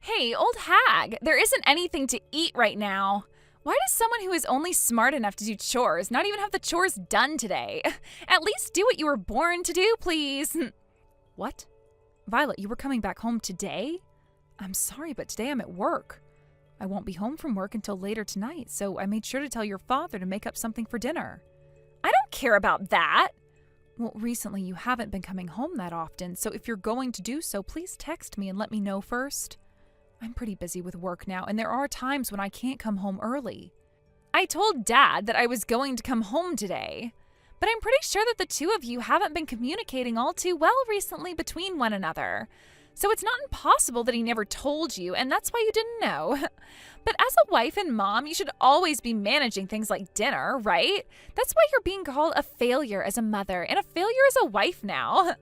Hey, old hag, there isn't anything to eat right now. Why does someone who is only smart enough to do chores not even have the chores done today? At least do what you were born to do, please. What? Violet, you were coming back home today? I'm sorry, but today I'm at work. I won't be home from work until later tonight, so I made sure to tell your father to make up something for dinner. I don't care about that. Well, recently you haven't been coming home that often, so if you're going to do so, please text me and let me know first. I'm pretty busy with work now, and there are times when I can't come home early. I told Dad that I was going to come home today, but I'm pretty sure that the two of you haven't been communicating all too well recently between one another. So it's not impossible that he never told you, and that's why you didn't know. But as a wife and mom, you should always be managing things like dinner, right? That's why you're being called a failure as a mother and a failure as a wife now.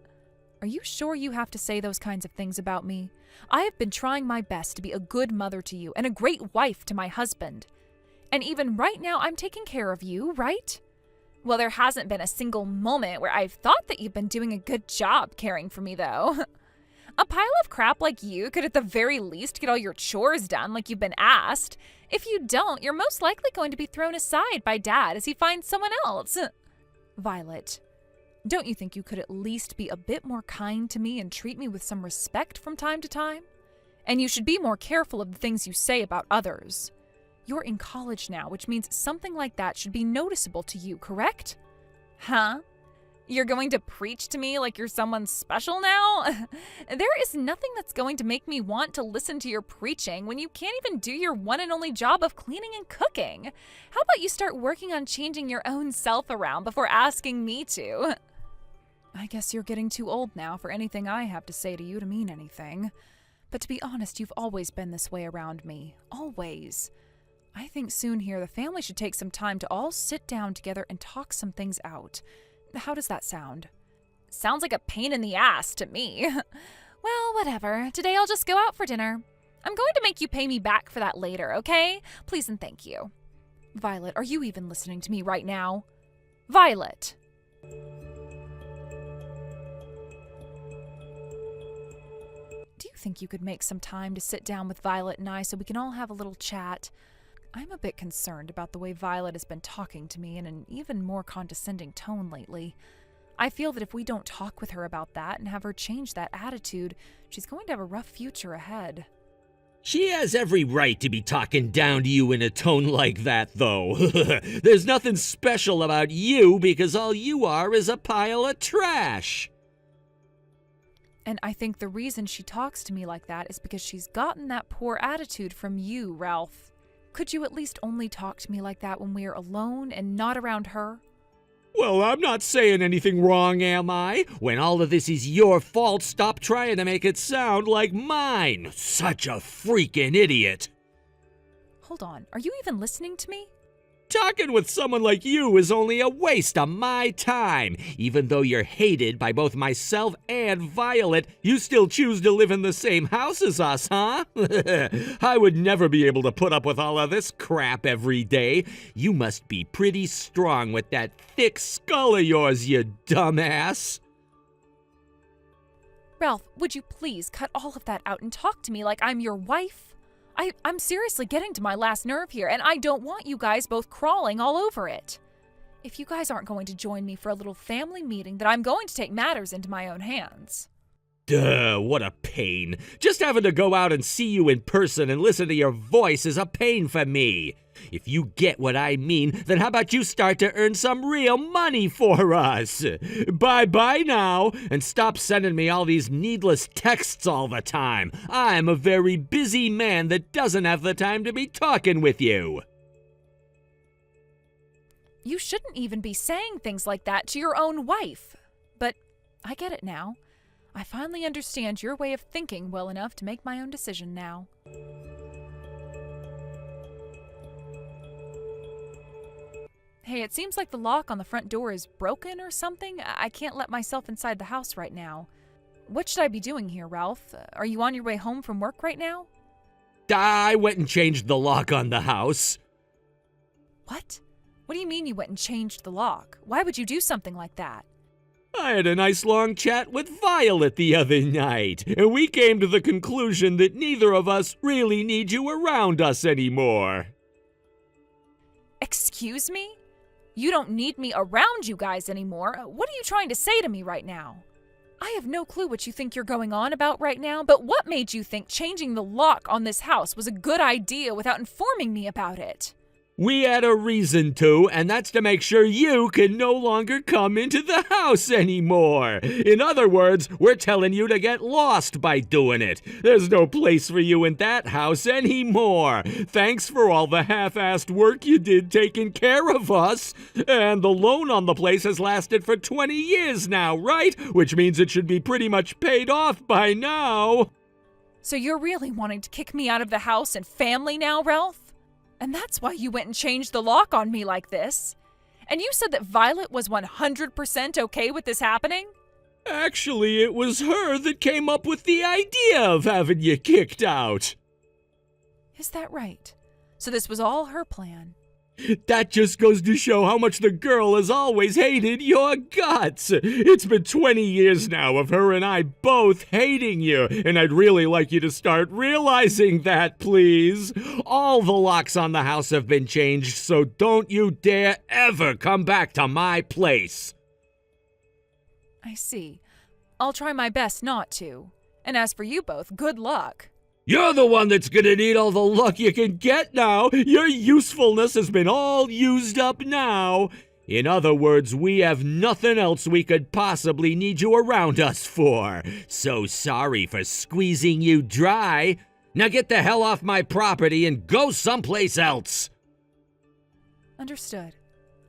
Are you sure you have to say those kinds of things about me? I have been trying my best to be a good mother to you and a great wife to my husband. And even right now, I'm taking care of you, right? Well, there hasn't been a single moment where I've thought that you've been doing a good job caring for me, though. A pile of crap like you could at the very least get all your chores done like you've been asked. If you don't, you're most likely going to be thrown aside by Dad as he finds someone else. Violet, don't you think you could at least be a bit more kind to me and treat me with some respect from time to time? And you should be more careful of the things you say about others. You're in college now, which means something like that should be noticeable to you, correct? Huh? You're going to preach to me like you're someone special now? There is nothing that's going to make me want to listen to your preaching when you can't even do your one and only job of cleaning and cooking. How about you start working on changing your own self around before asking me to? I guess you're getting too old now for anything I have to say to you to mean anything. But to be honest, you've always been this way around me. Always. I think soon here the family should take some time to all sit down together and talk some things out. How does that sound? Sounds like a pain in the ass to me. Well, whatever. Today I'll just go out for dinner. I'm going to make you pay me back for that later, okay? Please and thank you. Violet, are you even listening to me right now? Violet! Do you think you could make some time to sit down with Violet and I so we can all have a little chat? I'm a bit concerned about the way Violet has been talking to me in an even more condescending tone lately. I feel that if we don't talk with her about that and have her change that attitude, she's going to have a rough future ahead. She has every right to be talking down to you in a tone like that, though. There's nothing special about you because all you are is a pile of trash. And I think the reason she talks to me like that is because she's gotten that poor attitude from you, Ralph. Could you at least only talk to me like that when we're alone and not around her? Well, I'm not saying anything wrong, am I? When all of this is your fault, stop trying to make it sound like mine. Such a freaking idiot. Hold on, are you even listening to me? Talking with someone like you is only a waste of my time. Even though you're hated by both myself and Violet, you still choose to live in the same house as us, huh? I would never be able to put up with all of this crap every day. You must be pretty strong with that thick skull of yours, you dumbass. Ralph, would you please cut all of that out and talk to me like I'm your wife? I'm seriously getting to my last nerve here, and I don't want you guys both crawling all over it. If you guys aren't going to join me for a little family meeting, then I'm going to take matters into my own hands. Duh, what a pain. Just having to go out and see you in person and listen to your voice is a pain for me. If you get what I mean, then how about you start to earn some real money for us? Bye-bye now, and stop sending me all these needless texts all the time. I'm a very busy man that doesn't have the time to be talking with you. You shouldn't even be saying things like that to your own wife. But I get it now. I finally understand your way of thinking well enough to make my own decision now. Hey, it seems like the lock on the front door is broken or something. I can't let myself inside the house right now. What should I be doing here, Ralph? Are you on your way home from work right now? I went and changed the lock on the house. What? What do you mean you went and changed the lock? Why would you do something like that? I had a nice long chat with Violet the other night, and we came to the conclusion that neither of us really need you around us anymore. Excuse me? You don't need me around you guys anymore. What are you trying to say to me right now? I have no clue what you think you're going on about right now, but what made you think changing the lock on this house was a good idea without informing me about it? We had a reason to, and that's to make sure you can no longer come into the house anymore. In other words, we're telling you to get lost by doing it. There's no place for you in that house anymore. Thanks for all the half-assed work you did taking care of us. And the loan on the place has lasted for 20 years now, right? Which means it should be pretty much paid off by now. So you're really wanting to kick me out of the house and family now, Ralph? And that's why you went and changed the lock on me like this? And you said that Violet was 100% okay with this happening? Actually, it was her that came up with the idea of having you kicked out. Is that right? So this was all her plan? That just goes to show how much the girl has always hated your guts. It's been 20 years now of her and I both hating you, and I'd really like you to start realizing that, please. All the locks on the house have been changed, so don't you dare ever come back to my place. I see. I'll try my best not to. And as for you both, good luck. You're the one that's gonna need all the luck you can get now. Your usefulness has been all used up now. In other words, we have nothing else we could possibly need you around us for. So sorry for squeezing you dry. Now get the hell off my property and go someplace else. Understood.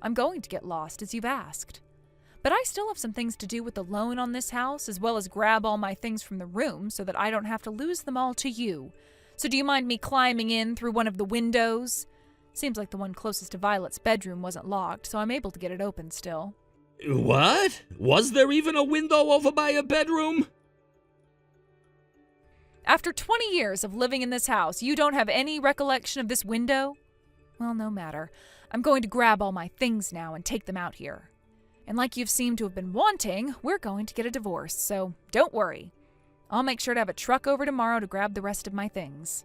I'm going to get lost as you've asked. But I still have some things to do with the loan on this house, as well as grab all my things from the room so that I don't have to lose them all to you. So do you mind me climbing in through one of the windows? Seems like the one closest to Violet's bedroom wasn't locked, so I'm able to get it open still. What? Was there even a window over by your bedroom? After 20 years of living in this house, you don't have any recollection of this window? Well, no matter. I'm going to grab all my things now and take them out here. And like you've seemed to have been wanting, we're going to get a divorce, so don't worry. I'll make sure to have a truck over tomorrow to grab the rest of my things.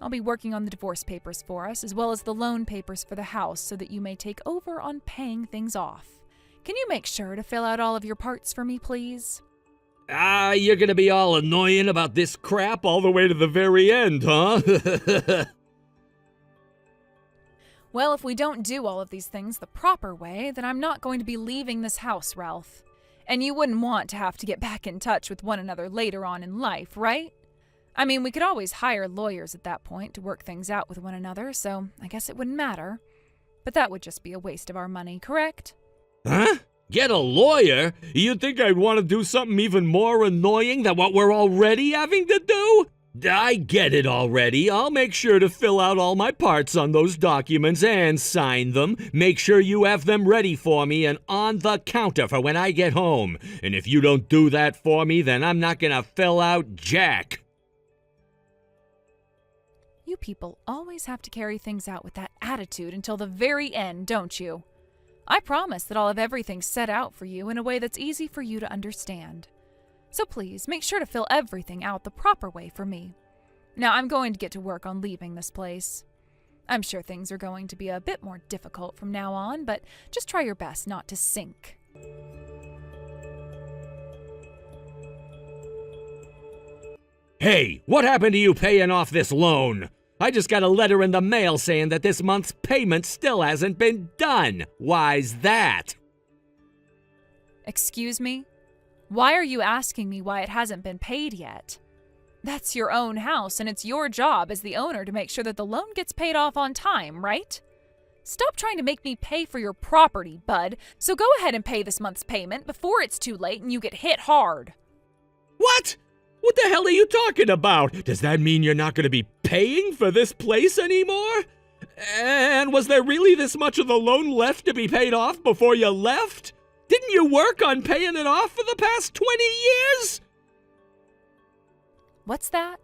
I'll be working on the divorce papers for us, as well as the loan papers for the house, so that you may take over on paying things off. Can you make sure to fill out all of your parts for me, please? You're gonna be all annoying about this crap all the way to the very end, huh? Well, if we don't do all of these things the proper way, then I'm not going to be leaving this house, Ralph. And you wouldn't want to have to get back in touch with one another later on in life, right? I mean, we could always hire lawyers at that point to work things out with one another, so I guess it wouldn't matter. But that would just be a waste of our money, correct? Huh? Get a lawyer? You'd think I'd want to do something even more annoying than what we're already having to do? I get it already. I'll make sure to fill out all my parts on those documents and sign them. Make sure you have them ready for me and on the counter for when I get home. And if you don't do that for me, then I'm not gonna fill out jack. You people always have to carry things out with that attitude until the very end, don't you? I promise that I'll have everything set out for you in a way that's easy for you to understand. So please, make sure to fill everything out the proper way for me. Now, I'm going to get to work on leaving this place. I'm sure things are going to be a bit more difficult from now on, but just try your best not to sink. Hey, what happened to you paying off this loan? I just got a letter in the mail saying that this month's payment still hasn't been done. Why's that? Excuse me? Why are you asking me why it hasn't been paid yet? That's your own house, and it's your job as the owner to make sure that the loan gets paid off on time, right? Stop trying to make me pay for your property, bud, so go ahead and pay this month's payment before it's too late and you get hit hard. What? What the hell are you talking about? Does that mean you're not going to be paying for this place anymore? And was there really this much of the loan left to be paid off before you left? Didn't you work on paying it off for the past 20 years? What's that?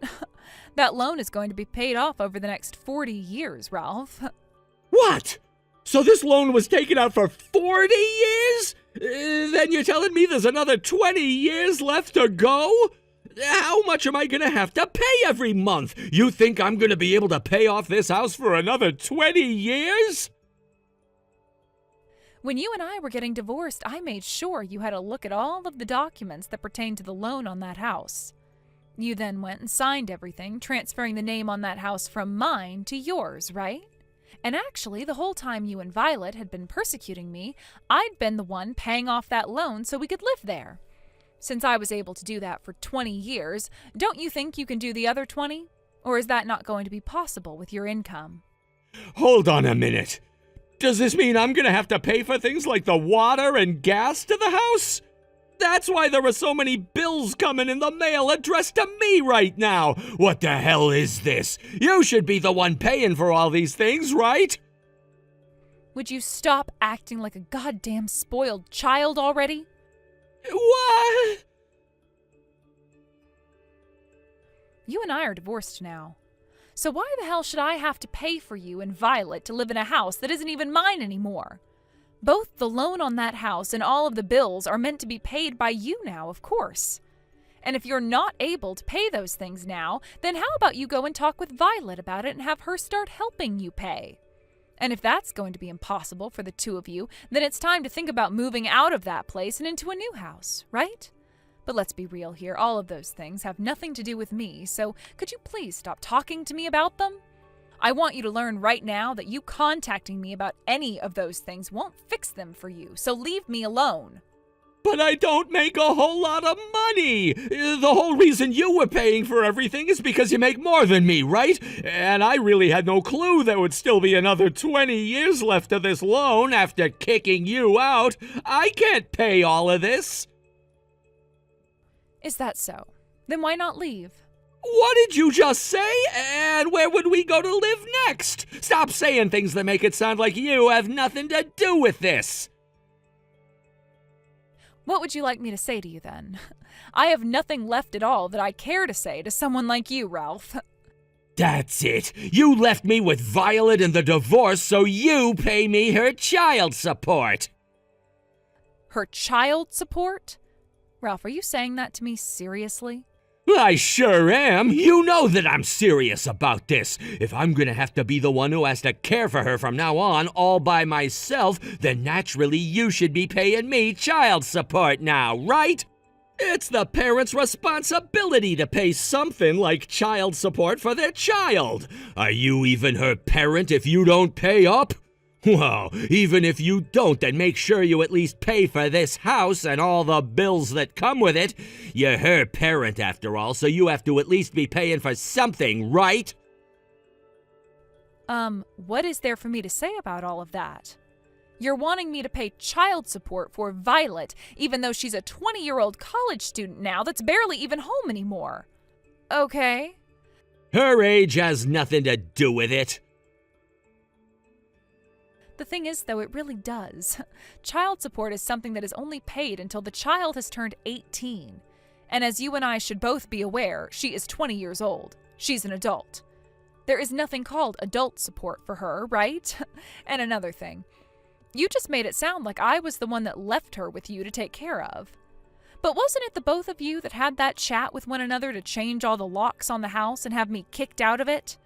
That loan is going to be paid off over the next 40 years, Ralph. What? So this loan was taken out for 40 years? Then you're telling me there's another 20 years left to go? How much am I going to have to pay every month? You think I'm going to be able to pay off this house for another 20 years? When you and I were getting divorced, I made sure you had a look at all of the documents that pertain to the loan on that house. You then went and signed everything, transferring the name on that house from mine to yours, right? And actually, the whole time you and Violet had been persecuting me, I'd been the one paying off that loan so we could live there. Since I was able to do that for 20 years, don't you think you can do the other 20? Or is that not going to be possible with your income? Hold on a minute. Does this mean I'm going to have to pay for things like the water and gas to the house? That's why there are so many bills coming in the mail addressed to me right now. What the hell is this? You should be the one paying for all these things, right? Would you stop acting like a goddamn spoiled child already? What? You and I are divorced now. So why the hell should I have to pay for you and Violet to live in a house that isn't even mine anymore? Both the loan on that house and all of the bills are meant to be paid by you now, of course. And if you're not able to pay those things now, then how about you go and talk with Violet about it and have her start helping you pay? And if that's going to be impossible for the two of you, then it's time to think about moving out of that place and into a new house, right? But let's be real here, all of those things have nothing to do with me, so could you please stop talking to me about them? I want you to learn right now that you contacting me about any of those things won't fix them for you, so leave me alone. But I don't make a whole lot of money. The whole reason you were paying for everything is because you make more than me, right? And I really had no clue there would still be another 20 years left of this loan after kicking you out. I can't pay all of this. Is that so? Then why not leave? What did you just say? And where would we go to live next? Stop saying things that make it sound like you have nothing to do with this. What would you like me to say to you then? I have nothing left at all that I care to say to someone like you, Ralph. That's it. You left me with Violet in the divorce, so you pay me her child support. Her child support? Ralph, are you saying that to me seriously? I sure am. You know that I'm serious about this. If I'm gonna have to be the one who has to care for her from now on all by myself, then naturally you should be paying me child support now, right? It's the parent's responsibility to pay something like child support for their child. Are you even her parent if you don't pay up? Well, even if you don't, then make sure you at least pay for this house and all the bills that come with it. You're her parent after all, so you have to at least be paying for something, right? What is there for me to say about all of that? You're wanting me to pay child support for Violet, even though she's a 20-year-old college student now that's barely even home anymore. Okay. Her age has nothing to do with it. The thing is, though, it really does. Child support is something that is only paid until the child has turned 18. And as you and I should both be aware, she is 20 years old. She's an adult. There is nothing called adult support for her, right? And another thing. You just made it sound like I was the one that left her with you to take care of. But wasn't it the both of you that had that chat with one another to change all the locks on the house and have me kicked out of it?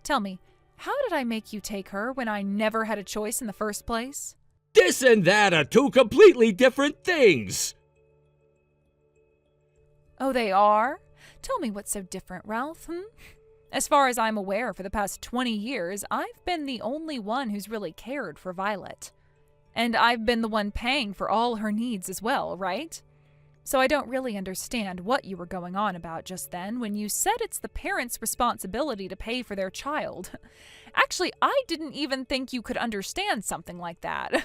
Tell me, how did I make you take her when I never had a choice in the first place? This and that are two completely different things. Oh, they are? Tell me what's so different, Ralph, As far as I'm aware, for the past 20 years, I've been the only one who's really cared for Violet. And I've been the one paying for all her needs as well, right? So I don't really understand what you were going on about just then when you said it's the parents' responsibility to pay for their child. Actually, I didn't even think you could understand something like that.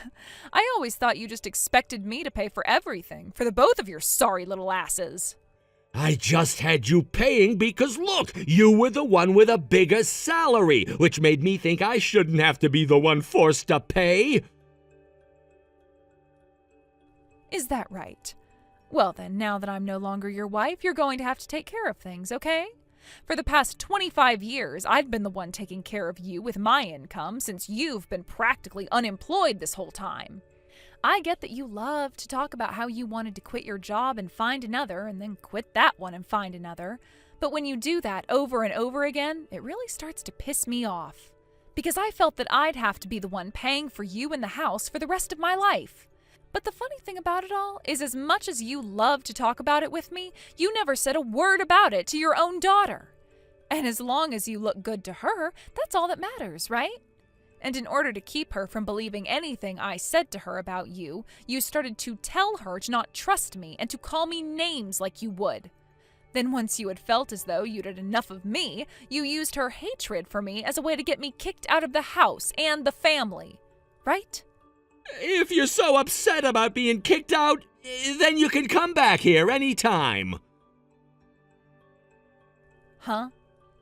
I always thought you just expected me to pay for everything, for the both of your sorry little asses. I just had you paying because, look, you were the one with a bigger salary, which made me think I shouldn't have to be the one forced to pay. Is that right? Well then, now that I'm no longer your wife, you're going to have to take care of things, okay? For the past 25 years, I'd been the one taking care of you with my income since you've been practically unemployed this whole time. I get that you love to talk about how you wanted to quit your job and find another, and then quit that one and find another. But when you do that over and over again, it really starts to piss me off. Because I felt that I'd have to be the one paying for you and the house for the rest of my life. But the funny thing about it all is as much as you love to talk about it with me, you never said a word about it to your own daughter. And as long as you look good to her, that's all that matters, right? And in order to keep her from believing anything I said to her about you, you started to tell her to not trust me and to call me names like you would. Then once you had felt as though you'd had enough of me, you used her hatred for me as a way to get me kicked out of the house and the family. Right? If you're so upset about being kicked out, then you can come back here anytime. Huh?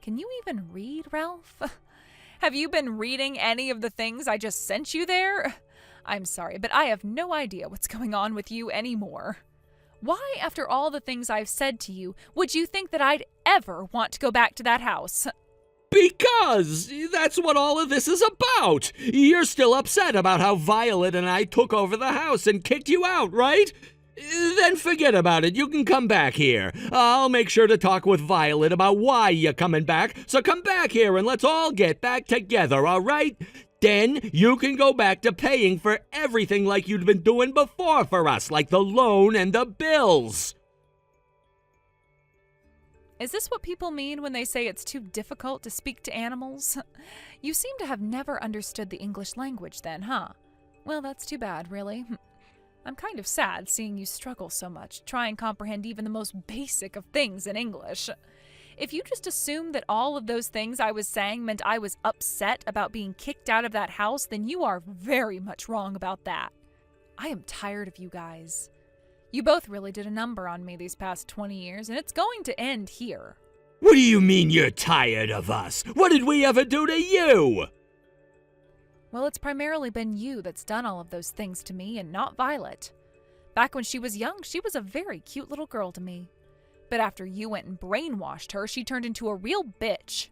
Can you even read, Ralph? Have you been reading any of the things I just sent you there? I'm sorry, but I have no idea what's going on with you anymore. Why, after all the things I've said to you, would you think that I'd ever want to go back to that house? Because that's what all of this is about. You're still upset about how Violet and I took over the house and kicked you out, right? Then forget about it. You can come back here. I'll make sure to talk with Violet about why you're coming back. So come back here and let's all get back together, all right? Then you can go back to paying for everything like you'd been doing before for us, like the loan and the bills. Is this what people mean when they say it's too difficult to speak to animals? You seem to have never understood the English language then, huh? Well, that's too bad, really. I'm kind of sad seeing you struggle so much, try and comprehend even the most basic of things in English. If you just assumed that all of those things I was saying meant I was upset about being kicked out of that house, then you are very much wrong about that. I am tired of you guys. You both really did a number on me these past 20 years, and it's going to end here. What do you mean you're tired of us? What did we ever do to you? Well, it's primarily been you that's done all of those things to me and not Violet. Back when she was young, she was a very cute little girl to me. But after you went and brainwashed her, she turned into a real bitch.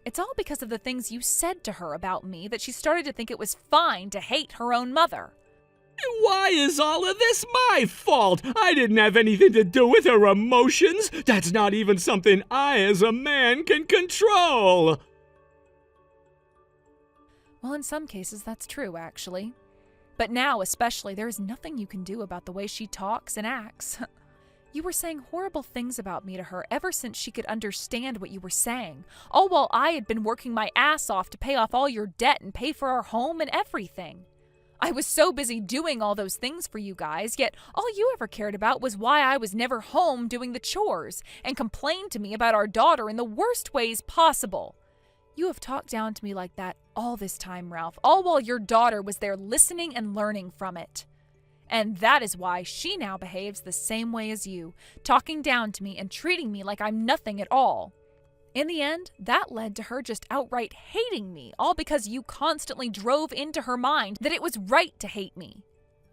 It's all because of the things you said to her about me that she started to think it was fine to hate her own mother. Why is all of this my fault? I didn't have anything to do with her emotions. That's not even something I, as a man, can control. Well, in some cases, that's true, actually. But now, especially, there is nothing you can do about the way she talks and acts. You were saying horrible things about me to her ever since she could understand what you were saying, all while I had been working my ass off to pay off all your debt and pay for our home and everything. I was so busy doing all those things for you guys, yet all you ever cared about was why I was never home doing the chores, and complained to me about our daughter in the worst ways possible. You have talked down to me like that all this time, Ralph, all while your daughter was there listening and learning from it. And that is why she now behaves the same way as you, talking down to me and treating me like I'm nothing at all. In the end, that led to her just outright hating me, all because you constantly drove into her mind that it was right to hate me.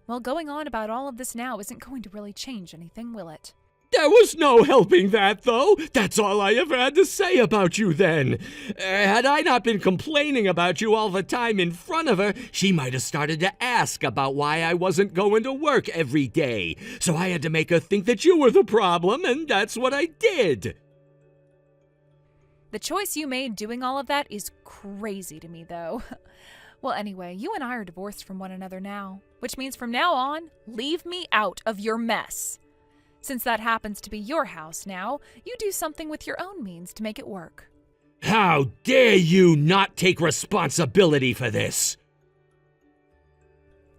Well, going on about all of this now isn't going to really change anything, will it? There was no helping that, though. That's all I ever had to say about you then. Had I not been complaining about you all the time in front of her, she might have started to ask about why I wasn't going to work every day. So I had to make her think that you were the problem, and that's what I did. The choice you made doing all of that is crazy to me, though. Well, anyway, you and I are divorced from one another now, which means from now on, leave me out of your mess. Since that happens to be your house now, you do something with your own means to make it work. How dare you not take responsibility for this?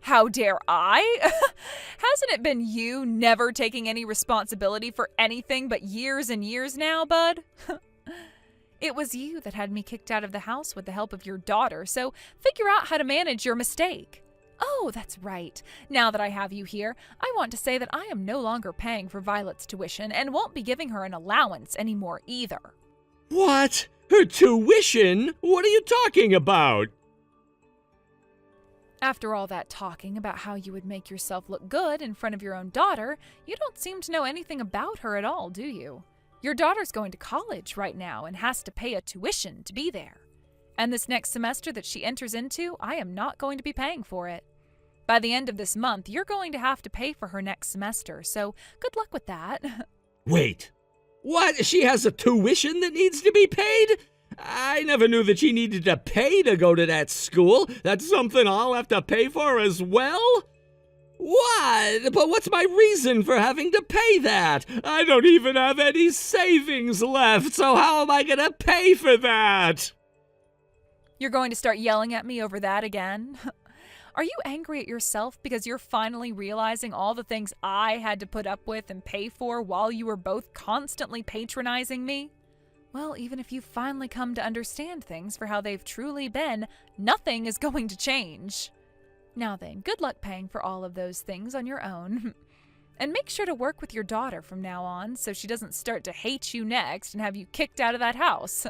How dare I? Hasn't it been you never taking any responsibility for anything but years and years now, bud? It was you that had me kicked out of the house with the help of your daughter, so figure out how to manage your mistake. Oh, that's right. Now that I have you here, I want to say that I am no longer paying for Violet's tuition and won't be giving her an allowance anymore either. What? Her tuition? What are you talking about? After all that talking about how you would make yourself look good in front of your own daughter, you don't seem to know anything about her at all, do you? Your daughter's going to college right now and has to pay a tuition to be there. And this next semester that she enters into, I am not going to be paying for it. By the end of this month, you're going to have to pay for her next semester, so good luck with that. Wait, what? She has a tuition that needs to be paid? I never knew that she needed to pay to go to that school. That's something I'll have to pay for as well? What? But what's my reason for having to pay that? I don't even have any savings left, so how am I going to pay for that? You're going to start yelling at me over that again? Are you angry at yourself because you're finally realizing all the things I had to put up with and pay for while you were both constantly patronizing me? Well, even if you finally come to understand things for how they've truly been, nothing is going to change. Now then, good luck paying for all of those things on your own. And make sure to work with your daughter from now on so she doesn't start to hate you next and have you kicked out of that house.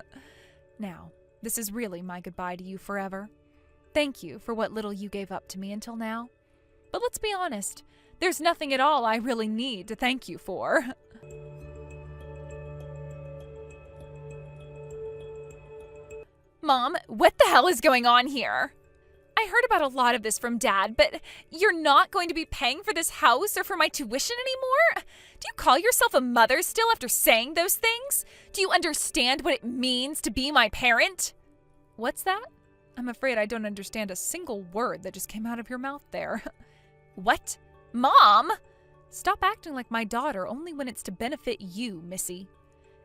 Now, this is really my goodbye to you forever. Thank you for what little you gave up to me until now. But let's be honest, there's nothing at all I really need to thank you for. Mom, what the hell is going on here? I heard about a lot of this from Dad, but you're not going to be paying for this house or for my tuition anymore? Do you call yourself a mother still after saying those things? Do you understand what it means to be my parent? What's that? I'm afraid I don't understand a single word that just came out of your mouth there. What? Mom? Stop acting like my daughter only when it's to benefit you, Missy.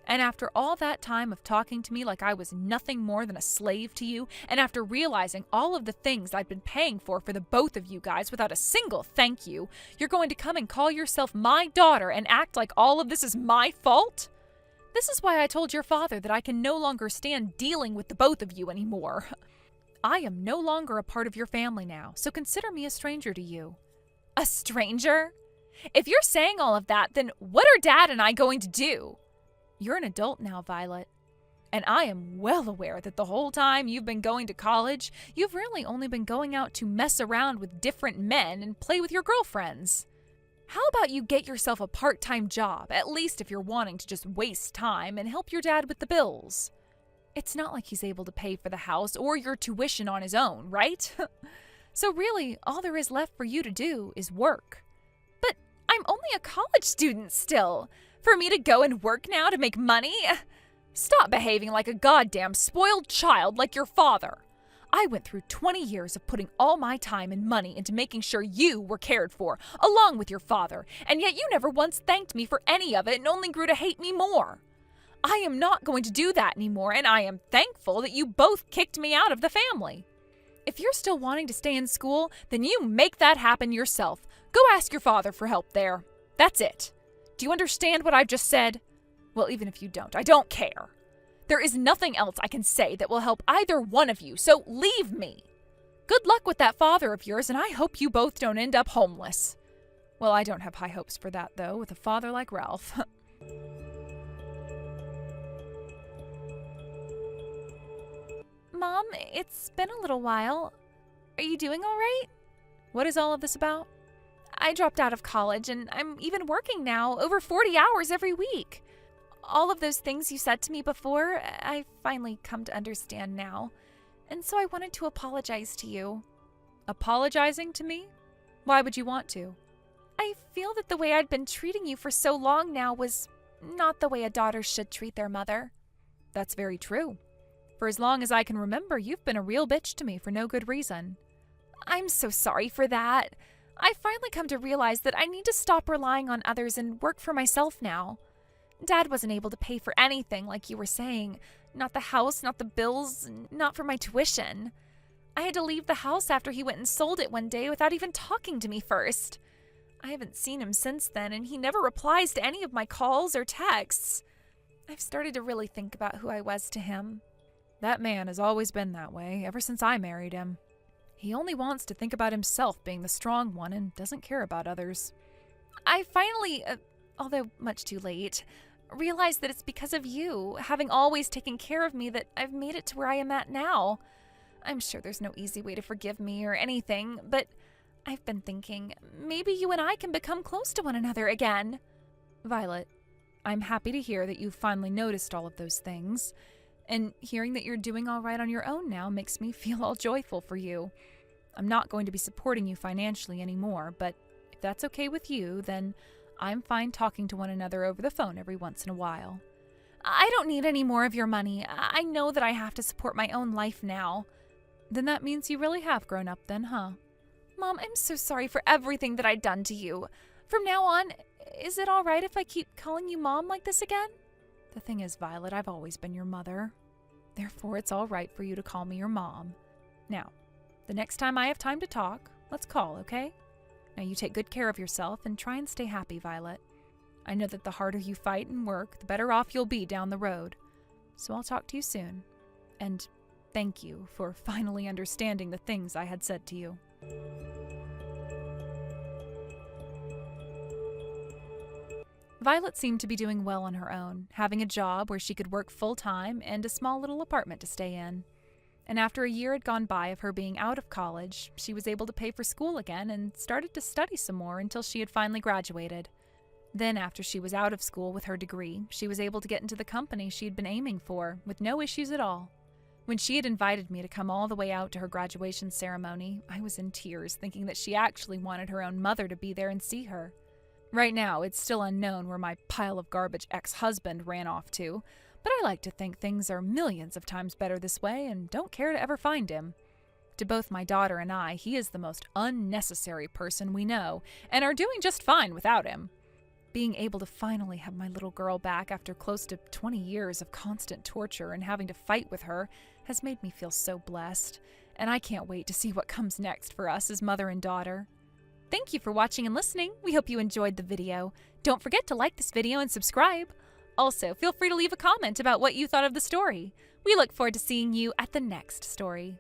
And after all that time of talking to me like I was nothing more than a slave to you, and after realizing all of the things I'd been paying for the both of you guys without a single thank you, you're going to come and call yourself my daughter and act like all of this is my fault? This is why I told your father that I can no longer stand dealing with the both of you anymore. I am no longer a part of your family now, so consider me a stranger to you. A stranger? If you're saying all of that, then what are Dad and I going to do? You're an adult now, Violet. And I am well aware that the whole time you've been going to college, you've really only been going out to mess around with different men and play with your girlfriends. How about you get yourself a part-time job, at least if you're wanting to just waste time and help your dad with the bills? It's not like he's able to pay for the house or your tuition on his own, right? So really, all there is left for you to do is work. But I'm only a college student still. For me to go and work now to make money? Stop behaving like a goddamn spoiled child like your father. I went through 20 years of putting all my time and money into making sure you were cared for, along with your father, and yet you never once thanked me for any of it and only grew to hate me more. I am not going to do that anymore, and I am thankful that you both kicked me out of the family. If you're still wanting to stay in school, then you make that happen yourself. Go ask your father for help there. That's it. Do you understand what I've just said? Well, even if you don't, I don't care. There is nothing else I can say that will help either one of you, so leave me. Good luck with that father of yours, and I hope you both don't end up homeless. Well, I don't have high hopes for that, though, with a father like Ralph. Mom, it's been a little while. Are you doing all right? What is all of this about? I dropped out of college, and I'm even working now, over 40 hours every week. All of those things you said to me before, I finally come to understand now. And so I wanted to apologize to you. Apologizing to me? Why would you want to? I feel that the way I'd been treating you for so long now was not the way a daughter should treat their mother. That's very true. For as long as I can remember, you've been a real bitch to me for no good reason. I'm so sorry for that. I finally come to realize that I need to stop relying on others and work for myself now. Dad wasn't able to pay for anything, like you were saying. Not the house, not the bills, not for my tuition. I had to leave the house after he went and sold it one day without even talking to me first. I haven't seen him since then, and he never replies to any of my calls or texts. I've started to really think about who I was to him. That man has always been that way, ever since I married him. He only wants to think about himself being the strong one and doesn't care about others. I finally, although much too late, realized that it's because of you, having always taken care of me, that I've made it to where I am at now. I'm sure there's no easy way to forgive me or anything, but I've been thinking maybe you and I can become close to one another again. Violet, I'm happy to hear that you finally noticed all of those things. And hearing that you're doing all right on your own now makes me feel all joyful for you. I'm not going to be supporting you financially anymore, but if that's okay with you, then I'm fine talking to one another over the phone every once in a while. I don't need any more of your money. I know that I have to support my own life now. Then that means you really have grown up then, huh? Mom, I'm so sorry for everything that I've done to you. From now on, is it all right if I keep calling you Mom like this again? The thing is, Violet, I've always been your mother. Therefore, it's all right for you to call me your mom. Now, the next time I have time to talk, let's call, okay? Now you take good care of yourself and try and stay happy, Violet. I know that the harder you fight and work, the better off you'll be down the road. So I'll talk to you soon. And thank you for finally understanding the things I had said to you. Violet seemed to be doing well on her own, having a job where she could work full-time and a small little apartment to stay in. And after a year had gone by of her being out of college, she was able to pay for school again and started to study some more until she had finally graduated. Then, after she was out of school with her degree, she was able to get into the company she had been aiming for, with no issues at all. When she had invited me to come all the way out to her graduation ceremony, I was in tears, thinking that she actually wanted her own mother to be there and see her. Right now, it's still unknown where my pile of garbage ex-husband ran off to, but I like to think things are millions of times better this way and don't care to ever find him. To both my daughter and I, he is the most unnecessary person we know, and are doing just fine without him. Being able to finally have my little girl back after close to 20 years of constant torture and having to fight with her has made me feel so blessed, and I can't wait to see what comes next for us as mother and daughter. Thank you for watching and listening. We hope you enjoyed the video. Don't forget to like this video and subscribe. Also, feel free to leave a comment about what you thought of the story. We look forward to seeing you at the next story.